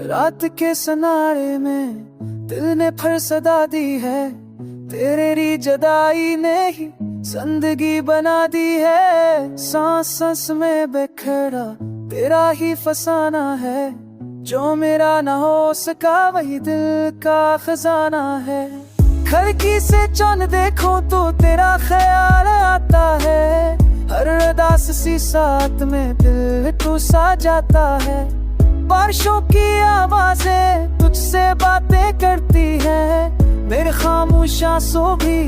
रात के सनारे में दिल ने फरसदा दी है, तेरी जदाई ने ही जिंदगी बना दी है। सांस सांस में बिखरा तेरा ही फसाना है, जो मेरा ना हो सका वही दिल का खजाना है। खिड़की से चांद देखो तो तेरा ख्याल आता है, हर उदास सी साथ में दिल टूसा जाता है। बारिशों की आवाजें तुझसे बातें करती है, मेरे खामोश आंसू भी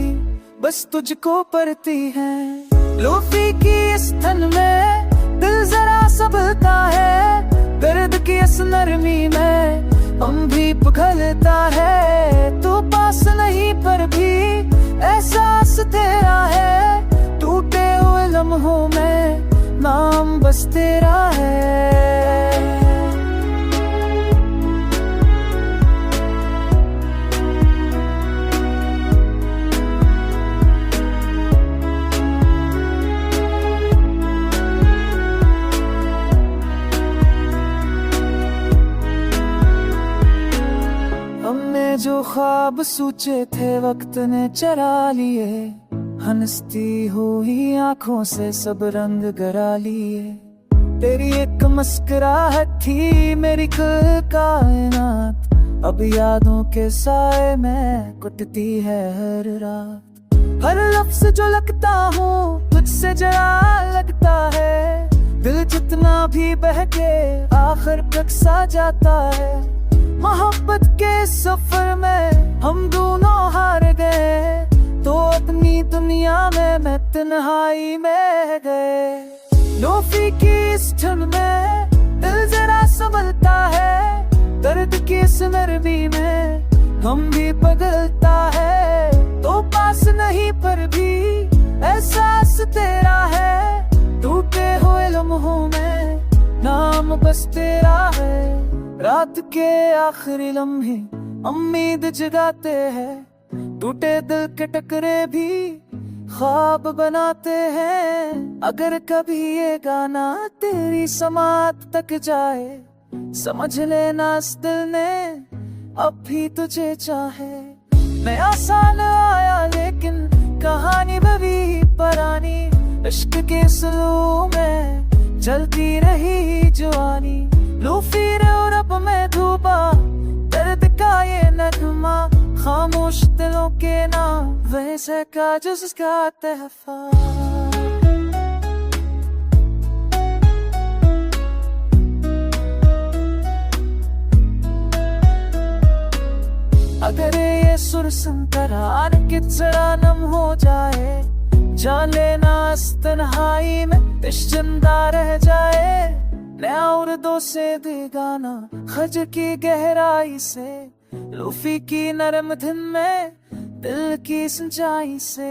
बस तुझको पढ़ती हैं। लोफी की इस धन में दिल जरा संभलता है, दर्द की इस नरमी में हम भी पिघलता है। तू पास नहीं पर भी एहसास तेरा है, टूटे हुए लम्हों में नाम बस तेरा है। हमने जो ख्वाब सोचे थे वक्त ने चरा लिए, हंसती हुई आंखों से सब रंग गरा लिए। तेरी एक मुस्कुराहट थी मेरी कुल कायनात, अब यादों के साए में कुटती है हर रात। हर लफ्ज जो लगता हूँ तुझसे जरा लगता है, दिल जितना भी बहके आखिर तक सा जाता है। मोहब्बत के सफर में हम दोनों हार गए, तो अपनी दुनिया में मैं तन्हाई में गए। लोफी की इस धुन में दिल जरा संभलता है, दर्द की इस नरमी में हम भी पिघलता है। तो पास नहीं पर भी एहसास तेरा है, टूटे हुए लम्हों में नाम बस तेरा है। रात के आखिरी लम्हे उम्मीद जगाते हैं, टूटे दिल के टकरे भी ख्वाब बनाते हैं। अगर कभी ये गाना तेरी समात तक जाए, समझ लेना इस दिल ने अब भी तुझे चाहे। नया साल आया लेकिन कहानी भी पुरानी, इश्क के सुलू में जलती रही जवानी। लूफी और अब मैं धूपा दर्द का ये नगमा, खामोश दिलों के नाम वैसे का जिसका तहफा। अगर ये सुर सुनकर आन की जरा नम हो जाए, जान लेना इस तन्हाई में इश्क जिंदा रह जाए। नया और दो से दे गाना खज की गहराई से, लूफी की नरम धुन में दिल की सच्चाई से।